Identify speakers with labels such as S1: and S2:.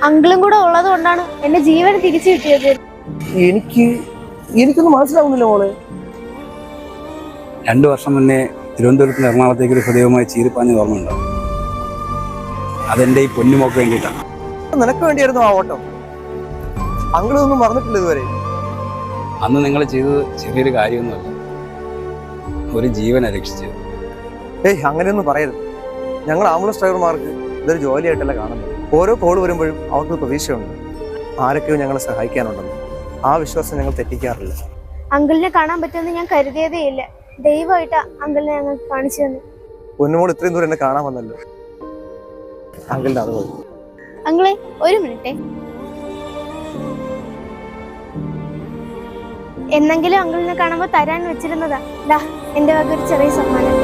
S1: അങ്കിളും കൂടെ ഉള്ളത് കൊണ്ടാണ് എന്റെ ജീവൻ തിരിച്ചു കിട്ടിയത്.
S2: എനിക്കൊന്നും മനസ്സിലാവുന്നില്ല മോളെ.
S3: 2 വർഷം മുന്നേ തിരുവനന്തപുരത്ത് നിന്ന് എറണാകുളത്തേക്ക് ഒരു ഹൃദയവുമായി ചീരിപ്പാഞ്ഞ ഓർമ്മയുണ്ടോ? അതെന്റെ ഈ പൊന്നുമോക്ക് വേണ്ടിയിട്ടാണ്.
S2: നിനക്ക് വേണ്ടിയായിരുന്നു ആ ഓട്ടം. അങ്കിളൊന്നും മറന്നിട്ടില്ല ഇതുവരെ.
S3: അന്ന് നിങ്ങൾ ചെയ്തത് ചെറിയൊരു കാര്യമൊന്നുമല്ല, ഒരു ജീവനെ രക്ഷിച്ചത്.
S2: അങ്ങനെയൊന്നും പറയരുത്. ഞങ്ങൾ ആംബുലൻസ് ഡ്രൈവർമാർക്ക് ഇതൊരു ജോലിയായിട്ടല്ല കാണുന്നത്. ഓരോ കോൾ വരുമ്പോഴും അവർക്ക് പ്രതീക്ഷയുണ്ട്, ആരൊക്കെയോ ഞങ്ങളെ സഹായിക്കാനുണ്ടെന്ന്. ആ വിശ്വാസം ഞങ്ങൾ തെറ്റിക്കാറില്ല.
S1: അങ്കിളിനെ കാണാൻ പറ്റുമെന്ന് ഞാൻ കരുതിയതേ ഇല്ല. ദൈവമായിട്ടാ അങ്കിളിനെ ഞങ്ങൾക്ക് കാണിച്ചു തന്നെ.
S2: പൊന്നുമോൾ ഇത്രയും ദൂരം എന്നെ കാണാൻ വന്നല്ലോ. അങ്കിളിന്റെ അത് മതി.
S1: അങ്കിളെ, ഒരു മിനിറ്റേ. എന്നെങ്കിലും അങ്കിളിനെ കാണുമ്പോ തരാൻ വെച്ചിരുന്നതാ. ദാ എന്റെ വക ഒരു ചെറിയ സമ്മാനം.